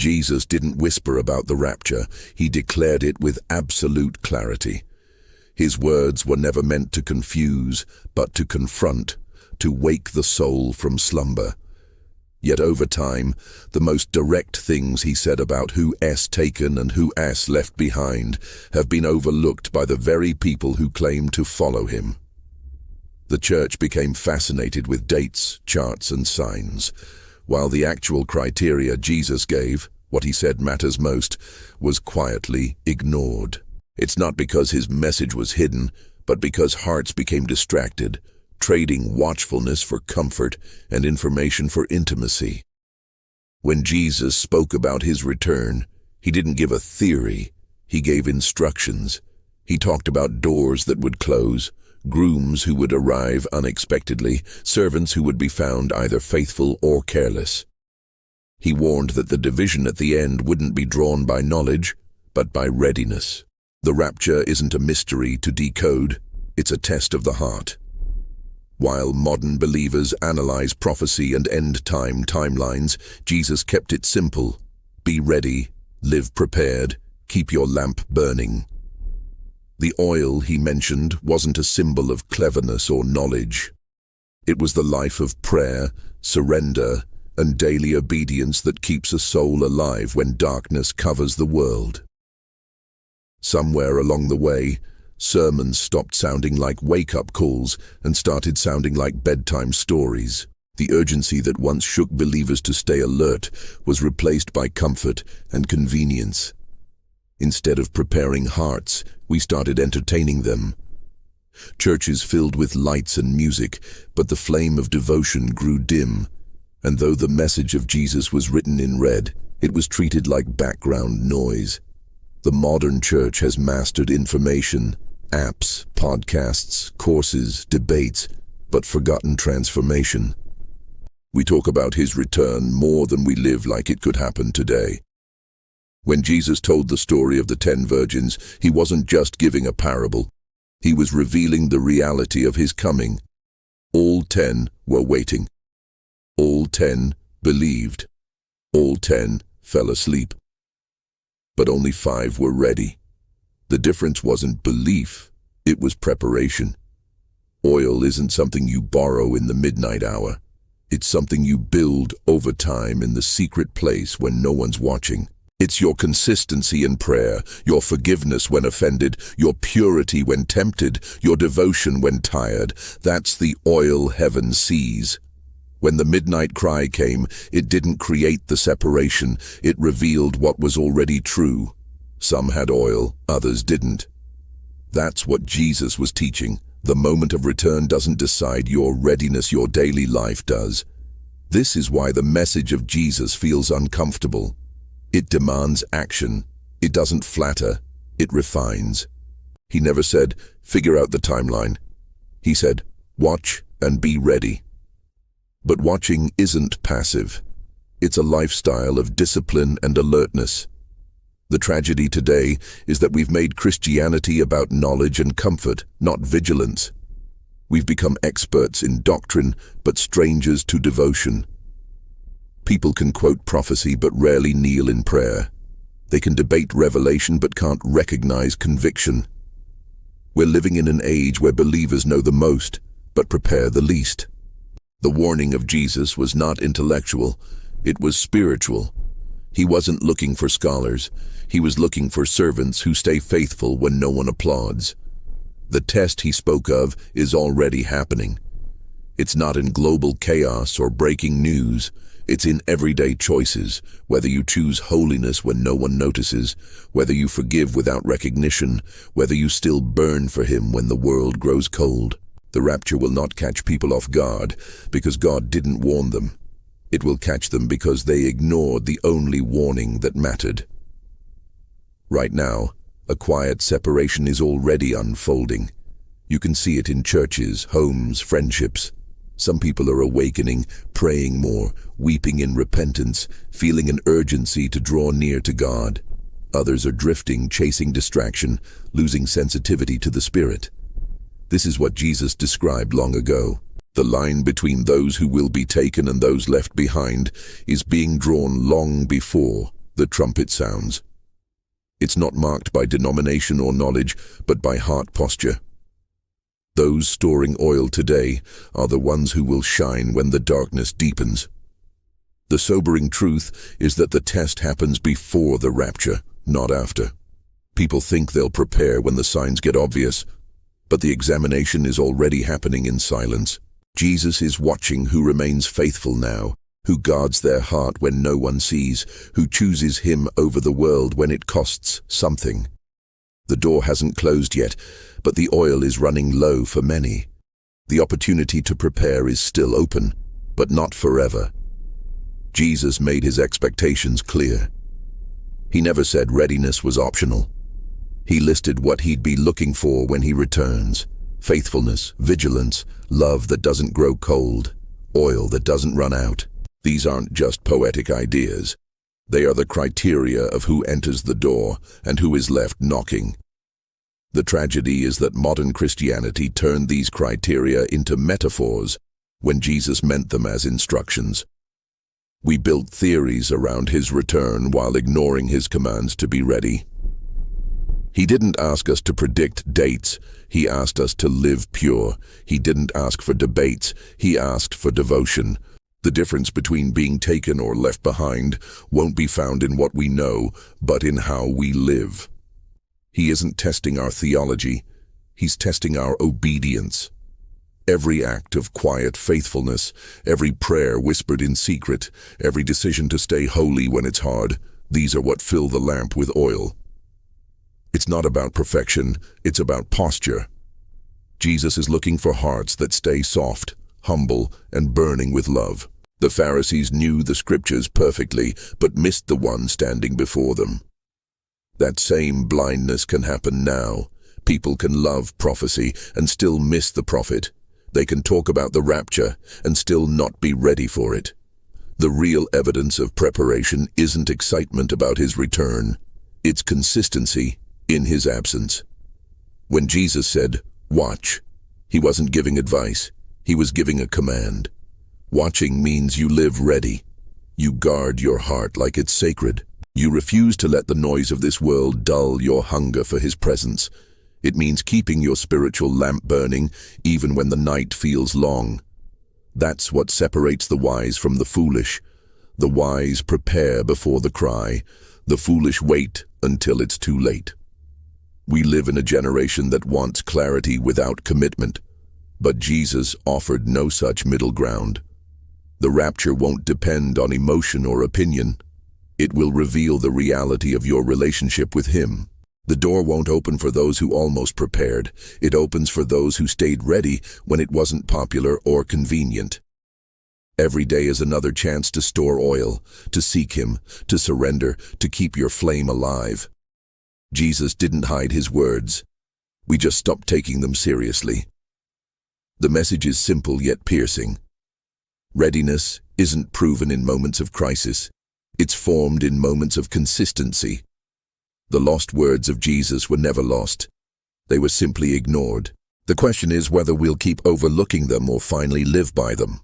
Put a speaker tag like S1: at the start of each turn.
S1: Jesus didn't whisper about the rapture, he declared it with absolute clarity. His words were never meant to confuse, but to confront, to wake the soul from slumber. Yet over time, the most direct things he said about who's taken and who's left behind have been overlooked by the very people who claim to follow him. The church became fascinated with dates, charts, and signs, while the actual criteria Jesus gave, what he said matters most, was quietly ignored. It's not because his message was hidden, but because hearts became distracted, trading watchfulness for comfort and information for intimacy. When Jesus spoke about his return, he didn't give a theory, he gave instructions. He talked about doors that would close, grooms who would arrive unexpectedly, servants who would be found either faithful or careless. He warned that the division at the end wouldn't be drawn by knowledge, but by readiness. The rapture isn't a mystery to decode, it's a test of the heart. While modern believers analyze prophecy and end-time timelines, Jesus kept it simple. Be ready, live prepared, keep your lamp burning. The oil he mentioned wasn't a symbol of cleverness or knowledge. It was the life of prayer, surrender, and daily obedience that keeps a soul alive when darkness covers the world. Somewhere along the way, sermons stopped sounding like wake-up calls and started sounding like bedtime stories. The urgency that once shook believers to stay alert was replaced by comfort and convenience. Instead of preparing hearts, we started entertaining them. Churches filled with lights and music, but the flame of devotion grew dim, and though the message of Jesus was written in red, it was treated like background noise. The modern church has mastered information, apps, podcasts, courses, debates, but forgotten transformation. We talk about his return more than we live like it could happen today. When Jesus told the story of the 10 virgins, he wasn't just giving a parable. He was revealing the reality of his coming. All 10 were waiting. All 10 believed. All 10 fell asleep. But only 5 were ready. The difference wasn't belief, it was preparation. Oil isn't something you borrow in the midnight hour. It's something you build over time in the secret place when no one's watching. It's your consistency in prayer, your forgiveness when offended, your purity when tempted, your devotion when tired. That's the oil heaven sees. When the midnight cry came, it didn't create the separation, it revealed what was already true. Some had oil, others didn't. That's what Jesus was teaching. The moment of return doesn't decide your readiness, your daily life does. This is why the message of Jesus feels uncomfortable. It demands action. It doesn't flatter. It refines. He never said, figure out the timeline. He said, watch and be ready. But watching isn't passive. It's a lifestyle of discipline and alertness. The tragedy today is that we've made Christianity about knowledge and comfort, not vigilance. We've become experts in doctrine, but strangers to devotion. People can quote prophecy but rarely kneel in prayer. They can debate revelation but can't recognize conviction. We're living in an age where believers know the most, but prepare the least. The warning of Jesus was not intellectual, it was spiritual. He wasn't looking for scholars, he was looking for servants who stay faithful when no one applauds. The test he spoke of is already happening. It's not in global chaos or breaking news, it's in everyday choices, whether you choose holiness when no one notices, whether you forgive without recognition, whether you still burn for him when the world grows cold. The rapture will not catch people off guard because God didn't warn them. It will catch them because they ignored the only warning that mattered. Right now, a quiet separation is already unfolding. You can see it in churches, homes, friendships. Some people are awakening, praying more, weeping in repentance, feeling an urgency to draw near to God. Others are drifting, chasing distraction, losing sensitivity to the Spirit. This is what Jesus described long ago. The line between those who will be taken and those left behind is being drawn long before The trumpet sounds. It's not marked by denomination or knowledge, but by heart posture. Those storing oil today are the ones who will shine when the darkness deepens. The sobering truth is that the test happens before the rapture, not after. People think they'll prepare when the signs get obvious, but the examination is already happening in silence. Jesus is watching who remains faithful now, who guards their heart when no one sees, who chooses him over the world when it costs something. The door hasn't closed yet, but the oil is running low for many. The opportunity to prepare is still open, but not forever. Jesus made his expectations clear. He never said readiness was optional. He listed what he'd be looking for when he returns: faithfulness, vigilance, love that doesn't grow cold, oil that doesn't run out. These aren't just poetic ideas. They are the criteria of who enters the door and who is left knocking. The tragedy is that modern Christianity turned these criteria into metaphors when Jesus meant them as instructions. We built theories around his return while ignoring his commands to be ready. He didn't ask us to predict dates. He asked us to live pure. He didn't ask for debates. He asked for devotion. The difference between being taken or left behind won't be found in what we know, but in how we live. He isn't testing our theology. He's testing our obedience. Every act of quiet faithfulness, every prayer whispered in secret, every decision to stay holy when it's hard, these are what fill the lamp with oil. It's not about perfection, it's about posture. Jesus is looking for hearts that stay soft, humble, and burning with love. The Pharisees knew the scriptures perfectly, but missed the one standing before them. That same blindness can happen now. People can love prophecy and still miss the prophet. They can talk about the rapture and still not be ready for it. The real evidence of preparation isn't excitement about his return. It's consistency in his absence. When Jesus said, "Watch," he wasn't giving advice. He was giving a command. Watching means you live ready. You guard your heart like it's sacred. You refuse to let the noise of this world dull your hunger for his presence. It means keeping your spiritual lamp burning even when the night feels long. That's what separates the wise from the foolish. The wise prepare before the cry. The foolish wait until it's too late. We live in a generation that wants clarity without commitment, but Jesus offered no such middle ground. The rapture won't depend on emotion or opinion. It will reveal the reality of your relationship with him. The door won't open for those who almost prepared. It opens for those who stayed ready when it wasn't popular or convenient. Every day is another chance to store oil, to seek him, to surrender, to keep your flame alive. Jesus didn't hide his words. We just stopped taking them seriously. The message is simple yet piercing. Readiness isn't proven in moments of crisis. It's formed in moments of consistency. The lost words of Jesus were never lost. They were simply ignored. The question is whether we'll keep overlooking them or finally live by them.